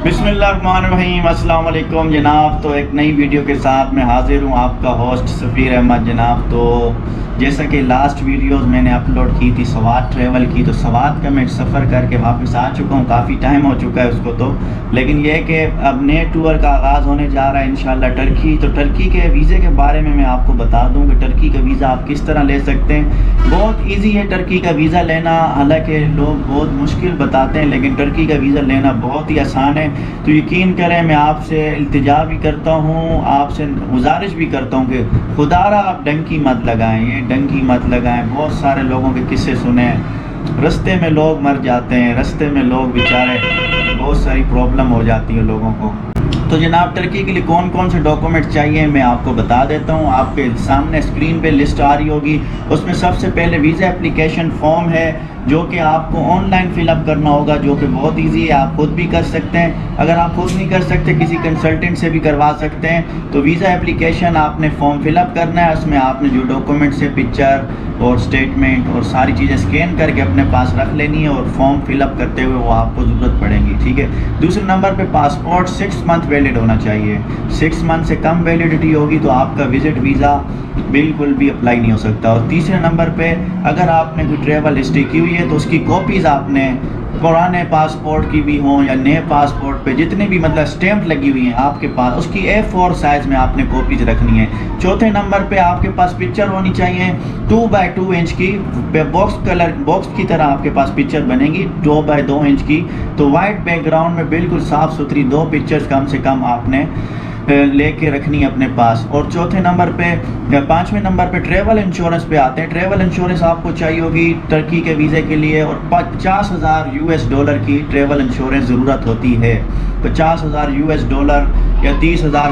बिस्मिल्लाहिर्रहमानिर्रहीम। अस्सलाम वालेकुम जनाब। तो एक नई वीडियो के साथ मैं हाज़िर हूँ, आपका होस्ट सफ़ीर अहमद जनाब। तो जैसा कि लास्ट वीडियोस मैंने अपलोड की थी सवात ट्रैवल की, तो सवात का मैं सफ़र करके वापस आ चुका हूँ। काफ़ी टाइम हो चुका है उसको तो, लेकिन यह है कि अब नए टूर का आगाज़ होने जा रहा है इंशाल्लाह टर्की। तो टर्की के वीज़े के बारे में मैं आपको बता दूँ कि टर्की का वीज़ा आप किस तरह ले सकते हैं। बहुत ईजी है टर्की का वीज़ा लेना, हालांकि लोग बहुत मुश्किल बताते हैं, लेकिन टर्की का वीज़ा लेना बहुत ही आसान है। तो यकीन करें, मैं आपसे इल्तिजा भी करता हूँ, आपसे गुजारिश भी करता हूँ कि खुदारा आप डंकी मत लगाएं, ये डंकी मत लगाएं। बहुत सारे लोगों के किस्से सुने, रास्ते में लोग मर जाते हैं, रास्ते में लोग बेचारे, बहुत सारी प्रॉब्लम हो जाती है लोगों को। तो जनाब टर्की के लिए कौन कौन से डॉक्यूमेंट चाहिए मैं आपको बता देता हूँ। आपके सामने स्क्रीन पे लिस्ट आ रही होगी, उसमें सबसे पहले वीज़ा एप्लीकेशन फॉर्म है जो कि आपको ऑनलाइन फिलअप करना होगा, जो कि बहुत इजी है, आप खुद भी कर सकते हैं। अगर आप खुद नहीं कर सकते, किसी कंसल्टेंट से भी करवा सकते हैं। तो वीज़ा एप्लीकेशन आपने फॉर्म फिलअप करना है, उसमें आपने जो डॉक्यूमेंट्स है, पिक्चर और स्टेटमेंट और सारी चीज़ें स्कैन करके अपने पास रख लेनी है, और फॉर्म फिलअप करते हुए वो आपको ज़रूरत पड़ेगी, ठीक है। दूसरे नंबर पे पासपोर्ट 6 मंथ वैलिड होना चाहिए। 6 मंथ से कम वैलिडिटी होगी तो आपका विजिट वीज़ा बिल्कुल भी अप्लाई नहीं हो सकता। और तीसरे नंबर पे अगर आपने कोई ट्रैवल हिस्ट्री की हुई है तो उसकी कॉपीज़ आपने पुराने पासपोर्ट की भी हों या नए पासपोर्ट पे जितने भी मतलब स्टैंप लगी हुई हैं आपके पास, उसकी A4 साइज़ में आपने कॉपीज रखनी है। चौथे नंबर पे आपके पास पिक्चर होनी चाहिए 2x2 इंच की, बॉक्स की तरह आपके पास पिक्चर बनेगी 2x2 इंच की। तो वाइट बैकग्राउंड में बिल्कुल साफ़ सुथरी 2 पिक्चर्स कम से कम आपने लेके रखनी है अपने पास। और चौथे नंबर पे, पाँचवें नंबर पे ट्रैवल इंश्योरेंस पे आते हैं। ट्रैवल इंश्योरेंस आपको चाहिए होगी टर्की के वीज़े के लिए, और 50,000 US डॉलर की ट्रैवल इंश्योरेंस ज़रूरत होती है। 50,000 US डॉलर या 30,000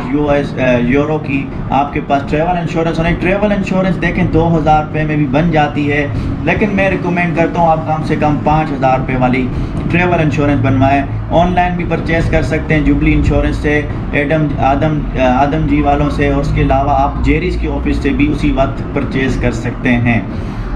यूरो की आपके पास ट्रैवल इंश्योरेंस होने। ट्रैवल इंश्योरेंस देखें 2,000 रुपये में भी बन जाती है, लेकिन मैं रिकमेंड करता हूँ आप कम से कम 5,000 रुपये वाली ट्रैवल इंश्योरेंस बनवाएं। ऑनलाइन भी परचेज़ कर सकते हैं जुबली इंश्योरेंस से, आदम जी वालों से, और उसके अलावा आप जेरिस के ऑफिस से भी उसी वक्त परचेज़ कर सकते हैं।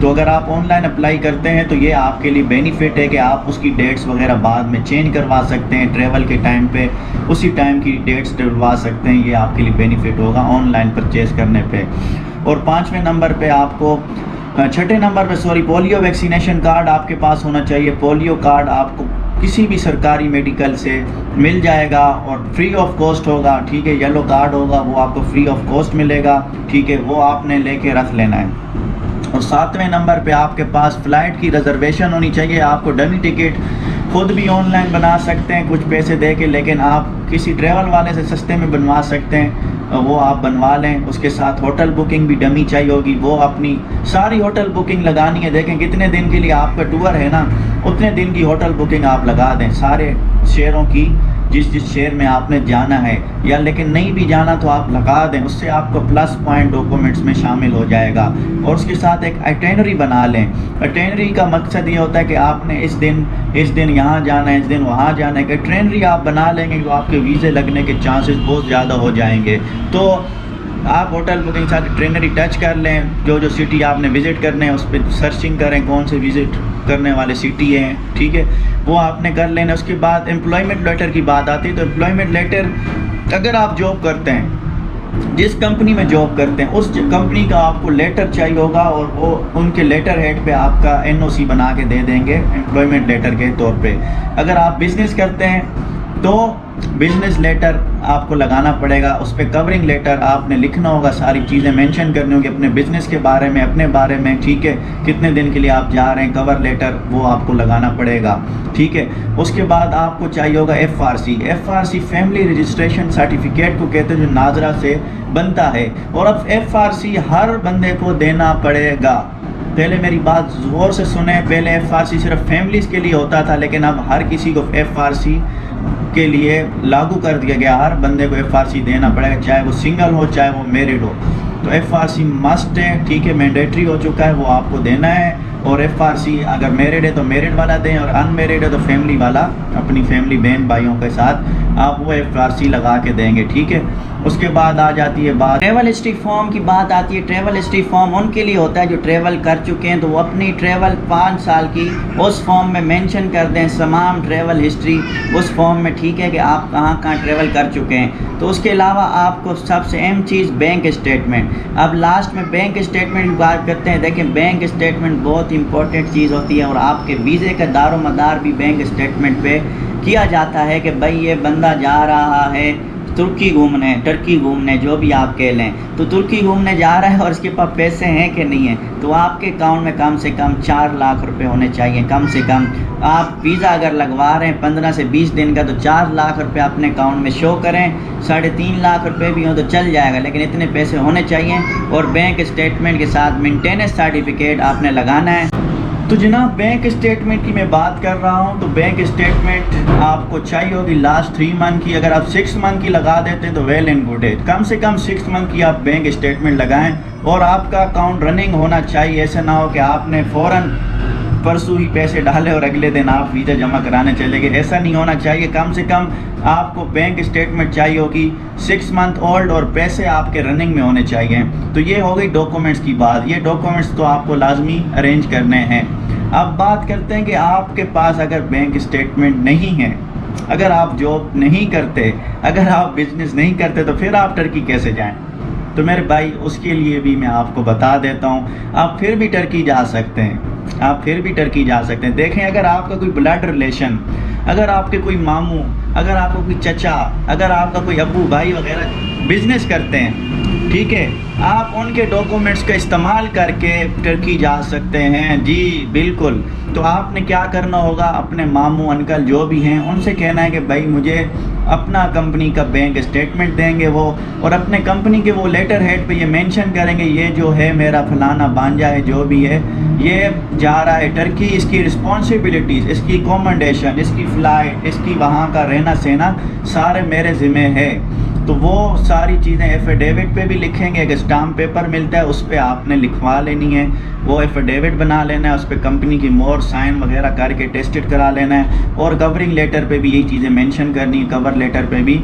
तो अगर आप ऑनलाइन अप्लाई करते हैं तो ये आपके लिए बेनिफिट है कि आप उसकी डेट्स वगैरह बाद में चेंज करवा सकते हैं, ट्रैवल के टाइम पे उसी टाइम की डेट्स डलवा सकते हैं। ये आपके लिए बेनिफिट होगा ऑनलाइन परचेज़ करने पे। और पाँचवें नंबर पे आपको, छठे नंबर पे सॉरी, पोलियो वैक्सीनेशन कार्ड आपके पास होना चाहिए। पोलियो कार्ड आपको किसी भी सरकारी मेडिकल से मिल जाएगा और फ्री ऑफ कॉस्ट होगा, ठीक है। येलो कार्ड होगा वो आपको फ्री ऑफ कॉस्ट मिलेगा, ठीक है, वो आपने लेके रख लेना है। और सातवें नंबर पे आपके पास फ़्लाइट की रिज़र्वेशन होनी चाहिए। आपको डमी टिकट खुद भी ऑनलाइन बना सकते हैं कुछ पैसे दे के, लेकिन आप किसी ट्रैवल वाले से सस्ते में बनवा सकते हैं, वो आप बनवा लें। उसके साथ होटल बुकिंग भी डमी चाहिए होगी, वो अपनी सारी होटल बुकिंग लगानी है। देखें कितने दिन के लिए आपका टूर है ना, उतने दिन की होटल बुकिंग आप लगा दें सारे शहरों की, जिस शहर में आपने जाना है, या लेकिन नहीं भी जाना तो आप लगा दें, उससे आपको प्लस पॉइंट डॉक्यूमेंट्स में शामिल हो जाएगा। और उसके साथ एक आइटिनरी बना लें। आइटिनरी का मकसद ये होता है कि आपने इस दिन यहाँ जाना है, इस दिन वहाँ जाना है। आइटिनरी आप बना लेंगे तो आपके वीज़े लगने के चांसेस बहुत ज़्यादा हो जाएंगे। तो आप होटल बुकिंग साथ ट्रेनरी टच कर लें, जो सिटी आपने विज़िट करने हैं उस पर सर्चिंग करें कौन से विज़िट करने वाले सिटी हैं, ठीक है, वो आपने कर लेना। उसके बाद एम्प्लॉयमेंट लेटर की बात आती है। तो एम्प्लॉयमेंट लेटर, अगर आप जॉब करते हैं, जिस कंपनी में जॉब करते हैं उस कंपनी का आपको लेटर चाहिए होगा, और वो उनके लेटर हेड पे आपका NOC बना के दे देंगे एम्प्लॉयमेंट लेटर के तौर पे। अगर आप बिज़नेस करते हैं तो बिज़नेस लेटर आपको लगाना पड़ेगा, उस पर कवरिंग लेटर आपने लिखना होगा, सारी चीज़ें मेंशन करनी होगी अपने बिज़नेस के बारे में, अपने बारे में, ठीक है, कितने दिन के लिए आप जा रहे हैं, कवर लेटर वो आपको लगाना पड़ेगा, ठीक है। उसके बाद आपको चाहिए होगा FRC फैमिली रजिस्ट्रेशन सर्टिफिकेट को कहते हैं, जो नाजरा से बनता है। और अब FRC हर बंदे को देना पड़ेगा। पहले मेरी बात ज़ोर से सुने, पहले FRC सिर्फ फैमिलीज़ के लिए होता था, लेकिन अब हर किसी को FRC के लिए लागू कर दिया गया। हर बंदे को FRC देना पड़ेगा, चाहे वो सिंगल हो चाहे वो मैरिड हो। तो FRC मस्ट है, ठीक है, मैंडेटरी हो चुका है, वो आपको देना है। और FRC अगर मैरिड है तो मैरिड वाला दें, और अनमेरिड है तो फैमिली वाला अपनी फैमिली बहन भाइयों के साथ आप वो FRC लगा के देंगे, ठीक है। उसके बाद आ जाती है बात ट्रैवल हिस्ट्री फॉर्म की, बात आती है। ट्रैवल हिस्ट्री फॉर्म उनके लिए होता है जो ट्रैवल कर चुके हैं, तो वो अपनी ट्रैवल 5 साल की उस फॉर्म में मेंशन कर दें, तमाम ट्रैवल हिस्ट्री उस फॉर्म में, ठीक है, कि आप कहाँ कहाँ ट्रैवल कर चुके हैं। तो उसके अलावा आपको सबसे अहम चीज़ बैंक स्टेटमेंट। अब लास्ट में बैंक स्टेटमेंट की बात करते हैं। देखिए, बैंक स्टेटमेंट बहुत इंपॉर्टेंट चीज़ होती है, और आपके वीज़े का दारो मदार भी बैंक स्टेटमेंट पे किया जाता है कि भाई ये बंदा जा रहा है तुर्की घूमने, टर्की घूमने, जो भी आप कह लें, तो तुर्की घूमने जा रहा है और इसके पास पैसे हैं कि नहीं है। तो आपके अकाउंट में कम से कम 4 लाख रुपए होने चाहिए, कम से कम। आप वीज़ा अगर लगवा रहे हैं 15 से 20 दिन का, तो 4 लाख रुपए अपने अकाउंट में शो करें। 3.5 लाख रुपए भी हो तो चल जाएगा, लेकिन इतने पैसे होने चाहिए। और बैंक स्टेटमेंट के साथ मेंटेनेंस सर्टिफिकेट आपने लगाना है। तो जनाब, बैंक स्टेटमेंट की मैं बात कर रहा हूँ, तो बैंक स्टेटमेंट आपको चाहिए होगी लास्ट 3 मंथ की। अगर आप 6 मंथ की लगा देते हैं तो वेल एंड गुड है। कम से कम 6 मंथ की आप बैंक स्टेटमेंट लगाएं, और आपका अकाउंट रनिंग होना चाहिए। ऐसा ना हो कि आपने फ़ौरन परसों ही पैसे डाले और अगले दिन आप वीज़ा जमा कराने चले गए, ऐसा नहीं होना चाहिए। कम से कम आपको बैंक स्टेटमेंट चाहिए होगी 6 मंथ ओल्ड, और पैसे आपके रनिंग में होने चाहिए। तो ये हो गई डॉक्यूमेंट्स की बात। ये डॉक्यूमेंट्स तो आपको लाजमी अरेंज करने हैं। अब बात करते हैं कि आपके पास अगर बैंक स्टेटमेंट नहीं है, अगर आप जॉब नहीं करते, अगर आप बिजनेस नहीं करते, तो फिर आप टर्की कैसे जाएं? तो मेरे भाई, उसके लिए भी मैं आपको बता देता हूँ, आप फिर भी टर्की जा सकते हैं। आप फिर भी टर्की जा सकते हैं। देखें, अगर आपका कोई ब्लड रिलेशन, अगर आपके कोई मामू, अगर आपका कोई चचा, अगर आपका कोई अब्बू भाई वगैरह बिजनेस करते हैं, ठीक है, आप उनके डॉक्यूमेंट्स का इस्तेमाल करके टर्की जा सकते हैं। जी बिल्कुल। तो आपने क्या करना होगा, अपने मामू अंकल जो भी हैं उनसे कहना है कि भाई मुझे अपना कंपनी का बैंक स्टेटमेंट देंगे वो, और अपने कंपनी के वो लेटर हेड पे ये मेंशन करेंगे, ये जो है मेरा फलाना भांजा है, जो भी है, ये जा रहा है टर्की, इसकी रिस्पॉन्सिबिलिटीज़, इसकी अकोमोडेशन, इसकी फ़्लाइट, इसकी वहाँ का रहना सहना सारे मेरे ज़िम्मे है। तो वो सारी चीज़ें एफिडेविट पे भी लिखेंगे। एक स्टाम्प पेपर मिलता है, उस पर आपने लिखवा लेनी है, वो एफिडेविट बना लेना है, उस पर कंपनी की मोहर साइन वगैरह करके टेस्टेड करा लेना है। और कवरिंग लेटर पे भी यही चीज़ें मेंशन करनी है, कवर लेटर पे भी।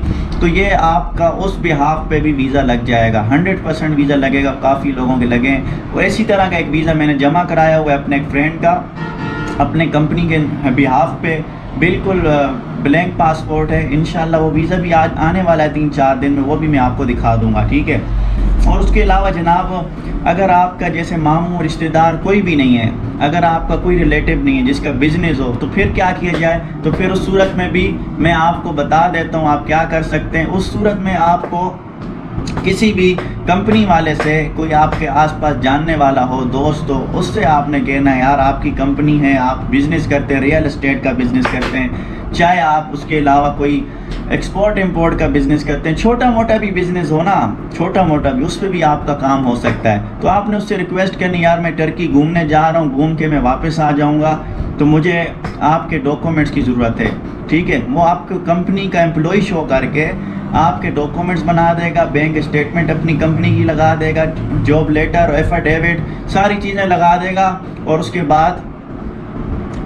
तो ये आपका उस बिहाफ पे भी वीज़ा लग जाएगा, 100% वीज़ा लगेगा। काफ़ी लोगों के लगे। और इसी तरह का एक वीज़ा मैंने जमा कराया हुआ है अपने एक फ्रेंड का, अपने कंपनी के बिहाफ पे, बिल्कुल ब्लैंक पासपोर्ट है। इंशाल्लाह वो वीज़ा भी आज आने वाला है 3-4 दिन में, वो भी मैं आपको दिखा दूंगा, ठीक है। और उसके अलावा जनाब, अगर आपका जैसे मामू रिश्तेदार कोई भी नहीं है, अगर आपका कोई रिलेटिव नहीं है जिसका बिजनेस हो, तो फिर क्या किया जाए? तो फिर उस सूरत में भी मैं आपको बता देता हूँ आप क्या कर सकते हैं। उस सूरत में आपको किसी भी कंपनी वाले से, कोई आपके आसपास जानने वाला हो, दोस्त हो, उससे आपने कहना है यार आपकी कंपनी है, आप बिज़नेस करते हैं, रियल एस्टेट का बिज़नेस करते हैं, चाहे आप उसके अलावा कोई एक्सपोर्ट इंपोर्ट का बिज़नेस करते हैं, छोटा मोटा भी बिज़नेस हो ना, छोटा मोटा भी, उस पर भी आपका काम हो सकता है। तो आपने उससे रिक्वेस्ट करनी, यार मैं टर्की घूमने जा रहा हूँ, घूम के मैं वापस आ जाऊँगा, तो मुझे आपके डॉक्यूमेंट्स की ज़रूरत है, ठीक है। वो आपको कंपनी का एम्प्लॉय शो करके आपके डॉक्यूमेंट्स बना देगा, बैंक स्टेटमेंट अपनी कंपनी की लगा देगा, जॉब लेटर, एफिडेविट, सारी चीज़ें लगा देगा, और उसके बाद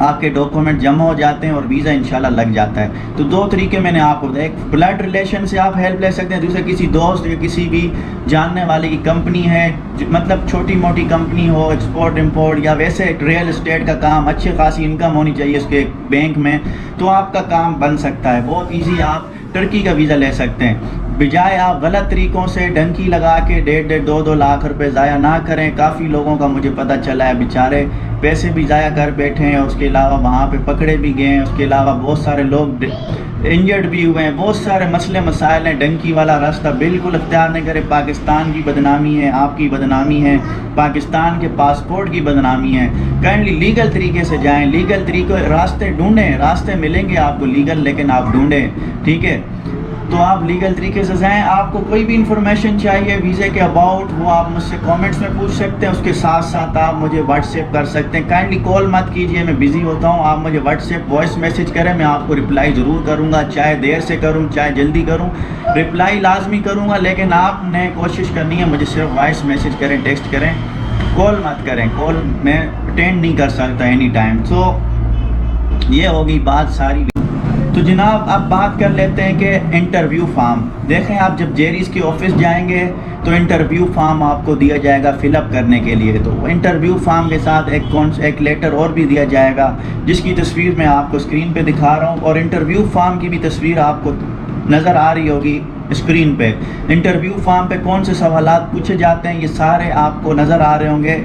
आपके डॉक्यूमेंट जमा हो जाते हैं और वीज़ा इंशाल्लाह लग जाता है। तो 2 तरीके मैंने आपको बताया, एक ब्लड रिलेशन से आप हेल्प ले सकते हैं, दूसरा किसी दोस्त या किसी भी जानने वाले की कंपनी है, मतलब छोटी मोटी कंपनी हो, एक्सपोर्ट इंपोर्ट, या वैसे रियल एस्टेट का काम, अच्छी खासी इनकम होनी चाहिए उसके बैंक में, तो आपका काम बन सकता है। बहुत ईजी आप टर्की का वीज़ा ले सकते हैं। बजाय आप गलत तरीक़ों से डंकी लगा के 1.5-2 लाख रुपए ज़ाया ना करें। काफ़ी लोगों का मुझे पता चला है बेचारे पैसे भी ज़ाया कर बैठे हैं, उसके अलावा वहाँ पे पकड़े भी गए हैं, उसके अलावा बहुत सारे लोग इंजर्ड भी हुए हैं, बहुत सारे मसले मसाइल हैं। डंकी वाला रास्ता बिल्कुल अख्तियार नहीं करें। पाकिस्तान की बदनामी है, आपकी बदनामी है, पाकिस्तान के पासपोर्ट की बदनामी है। काइंडली लीगल तरीके से जाएं, लीगल तरीके रास्ते ढूंढें, रास्ते मिलेंगे आपको लीगल, लेकिन आप ढूंढें, ठीक है। تو آپ لیگل طریقے سے جائیں. آپ کو کوئی بھی انفارمیشن چاہیے ویزے کے اباؤٹ وہ آپ مجھ سے کامنٹس میں پوچھ سکتے ہیں. اس کے ساتھ ساتھ آپ مجھے واٹس ایپ کر سکتے ہیں. کائنڈلی کال مت کیجیے, میں بزی ہوتا ہوں. آپ مجھے واٹس ایپ وائس میسیج کریں, میں آپ کو رپلائی ضرور کروں گا, چاہے دیر سے کروں چاہے جلدی کروں, رپلائی لازمی کروں گا. لیکن آپ نے کوشش کرنی ہے مجھے صرف وائس میسیج کریں, ٹیکسٹ کریں, کال مت کریں. کال میں اٹینڈ نہیں کر سکتا اینی ٹائم. تو یہ ہوگی بات ساری. تو جناب اب بات کر لیتے ہیں کہ انٹرویو فارم. دیکھیں آپ جب جیریز کے آفس جائیں گے تو انٹرویو فارم آپ کو دیا جائے گا فل اپ کرنے کے لیے. تو انٹرویو فارم کے ساتھ ایک لیٹر اور بھی دیا جائے گا جس کی تصویر میں آپ کو اسکرین پہ دکھا رہا ہوں, اور انٹرویو فارم کی بھی تصویر آپ کو نظر آ رہی ہوگی اسکرین پہ. انٹرویو فارم پہ کون سے سوالات پوچھے جاتے ہیں یہ سارے آپ کو نظر آ رہے ہوں گے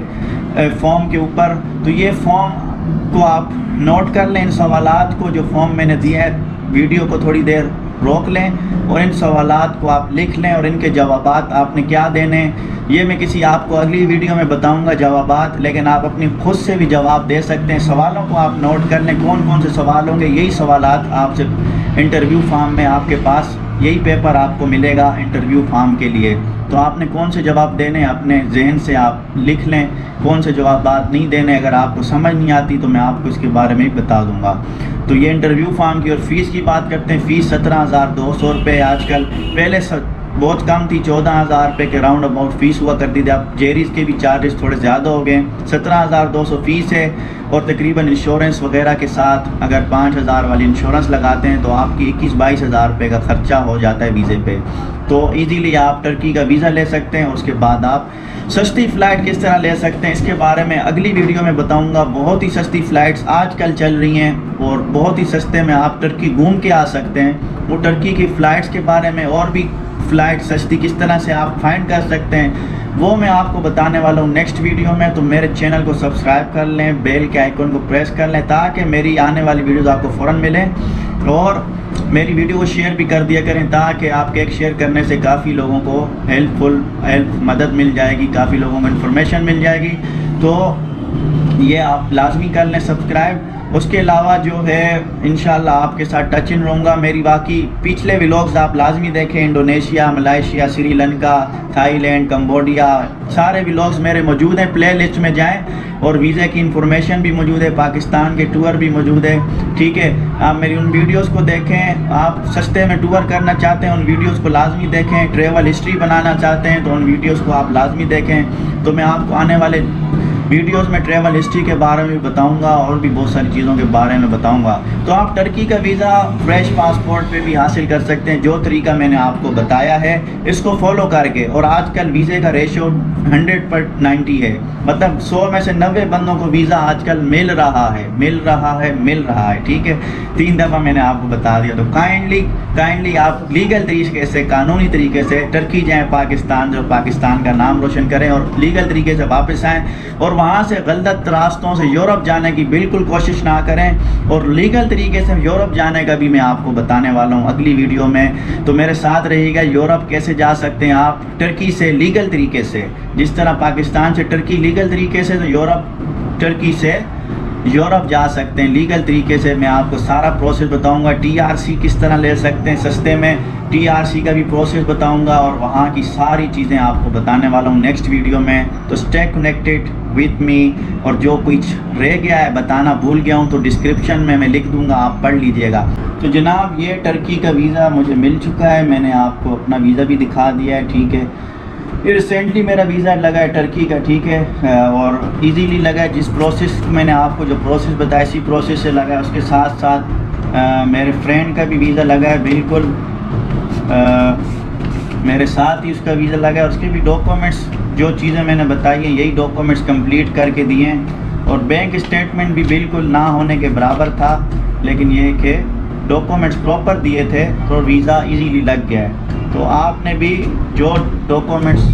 فارم کے اوپر. تو یہ فارم کو آپ نوٹ کر لیں, ان سوالات کو جو فارم میں نے دیا ہے. ویڈیو کو تھوڑی دیر روک لیں اور ان سوالات کو آپ لکھ لیں, اور ان کے جوابات آپ نے کیا دینے یہ میں کسی آپ کو اگلی ویڈیو میں بتاؤں گا جوابات. لیکن آپ اپنی خود سے بھی جواب دے سکتے ہیں. سوالوں کو آپ نوٹ کر لیں کون کون سے سوال ہوں گے. یہی سوالات آپ سے انٹرویو فارم میں آپ کے پاس یہی پیپر آپ کو ملے گا انٹرویو فارم کے لیے. تو آپ نے کون سے جواب دینے اپنے ذہن سے آپ لکھ لیں, کون سے جوابات نہیں دینے. اگر آپ کو سمجھ نہیں آتی تو میں آپ کو اس کے بارے میں بھی بتا دوں گا. تو یہ انٹرویو فارم کی. اور فیس کی بات کرتے ہیں. فیس 17,200 روپے آج کل, پہلے بہت کم تھی, 14,000 روپے کے راؤنڈ اباؤٹ فیس ہوا کرتی تھی. اب جیریز کے بھی چارجز تھوڑے زیادہ ہو گئے. 17,200 فیس ہے, اور تقریباً انشورنس وغیرہ کے ساتھ اگر 5,000 والی انشورنس لگاتے ہیں تو آپ کی 21-22,000 روپے کا خرچہ ہو جاتا ہے ویزے پہ. تو ایزیلی آپ ٹرکی کا ویزا لے سکتے ہیں. اس کے بعد آپ سستی فلائٹ کس طرح لے سکتے ہیں اس کے بارے میں اگلی ویڈیو میں بتاؤں گا. بہت ہی سستی فلائٹس آج کل چل رہی ہیں, اور بہت ہی سستے میں آپ ٹرکی گھوم کے آ سکتے ہیں. وہ ٹرکی کی فلائٹس کے بارے میں اور بھی فلائٹ سستی کس طرح سے آپ فائنڈ کر سکتے ہیں وہ میں آپ کو بتانے والا ہوں نیکسٹ ویڈیو میں. تو میرے چینل کو سبسکرائب کر لیں, بیل کے آئیکن کو پریس کر لیں تاکہ میری آنے والی ویڈیوز آپ کو فوراً ملیں. اور میری ویڈیو کو شیئر بھی کر دیا کریں تاکہ آپ کے ایک شیئر کرنے سے کافی لوگوں کو مدد مل جائے گی, کافی لوگوں کو انفارمیشن مل جائے گی. تو یہ آپ لازمی کر لیں سبسکرائب. اس کے علاوہ جو ہے انشاءاللہ آپ کے ساتھ ٹچ ان رہوں گا. میری باقی پچھلے ولاگز آپ لازمی دیکھیں. Indonesia, Malaysia, Sri Lanka, Thai land, Cambodia, سارے ولاگز میرے موجود ہیں. پلے لسٹ میں جائیں, اور ویزے کی انفارمیشن بھی موجود ہے, پاکستان کے ٹور بھی موجود ہے. ٹھیک ہے, آپ میری ان ویڈیوز کو دیکھیں. آپ سستے میں ٹور کرنا چاہتے ہیں ان ویڈیوز کو لازمی دیکھیں. ٹریول ہسٹری بنانا چاہتے ہیں تو ان ویڈیوز کو آپ لازمی دیکھیں. تو میں آپ کو آنے والے ویڈیوز میں ٹریول ہسٹری کے بارے میں بھی بتاؤں گا, اور بھی بہت ساری چیزوں کے بارے میں بتاؤں گا. تو آپ ٹرکی کا ویزا فریش پاسپورٹ پہ بھی حاصل کر سکتے ہیں. جو طریقہ میں نے آپ کو بتایا ہے اس کو فالو کر کے. اور آج کل ویزے کا ریشو 100/90 ہے, مطلب 100 میں سے 90 بندوں کو ویزا آج کل مل رہا ہے. ٹھیک ہے, 3 دفعہ میں نے آپ کو بتا دیا. تو کائنڈلی آپ لیگل طریقے سے, قانونی طریقے سے ٹرکی جائیں, پاکستان کا نام روشن کریں, اور لیگل طریقے سے واپس آئیں. اور وہاں سے غلط راستوں سے یورپ جانے کی بالکل کوشش نہ کریں. اور لیگل طریقے سے یورپ جانے کا بھی میں آپ کو بتانے والا ہوں اگلی ویڈیو میں. تو میرے ساتھ رہیے گا. یورپ کیسے جا سکتے ہیں آپ ٹرکی سے لیگل طریقے سے, جس طرح پاکستان سے ٹرکی لیگل طریقے سے, تو ٹرکی سے یورپ جا سکتے ہیں لیگل طریقے سے. میں آپ کو سارا پروسیس بتاؤں گا. TRC کس طرح لے سکتے ہیں سستے میں, TRC کا بھی پروسیس بتاؤں گا, اور وہاں کی ساری چیزیں آپ کو بتانے والا ہوں نیکسٹ ویڈیو میں. تو اسٹے کنیکٹڈ وتھ می. اور جو کچھ رہ گیا ہے بتانا بھول گیا ہوں تو ڈسکرپشن میں لکھ دوں گا, آپ پڑھ لیجئے گا. تو جناب یہ ٹرکی کا ویزا مجھے مل چکا ہے. میں نے آپ کو اپنا ویزا بھی دکھا دیا ہے. ٹھیک ہے, یہ ریسنٹلی میرا ویزا لگا ہے ٹرکی کا. ٹھیک ہے, اور ایزیلی لگا ہے. جس پروسیس میں نے آپ کو جو پروسیس بتایا اسی پروسیس سے لگا ہے. اس کے ساتھ ساتھ میرے فرینڈ کا بھی ویزا لگا ہے, بالکل میرے ساتھ ہی اس کا ویزا لگا ہے. اس کے بھی ڈاکومنٹس جو چیزیں میں نے بتائی ہیں یہی ڈاکومنٹس کمپلیٹ کر کے دیے ہیں. اور بینک اسٹیٹمنٹ بھی بالکل نہ ہونے کے برابر تھا, لیکن یہ کہ ڈاکومنٹس پراپر دیے تھے تو ویزا ایزیلی لگ گیا ہے. تو آپ نے بھی جو ڈاکومنٹس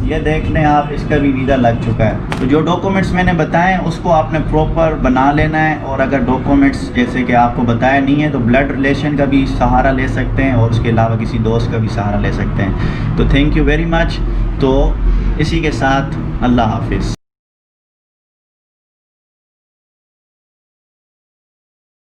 یہ دیکھ لیں, آپ اس کا بھی ویزا لگ چکا ہے. تو جو ڈاکومنٹس میں نے بتائے ہیں اس کو آپ نے پراپر بنا لینا ہے. اور اگر ڈاکومنٹس جیسے کہ آپ کو بتایا نہیں ہے تو بلڈ ریلیشن کا بھی سہارا لے سکتے ہیں, اور اس کے علاوہ کسی دوست کا بھی سہارا لے سکتے ہیں. تو تھینک یو ویری مچ. تو اسی کے ساتھ اللہ حافظ.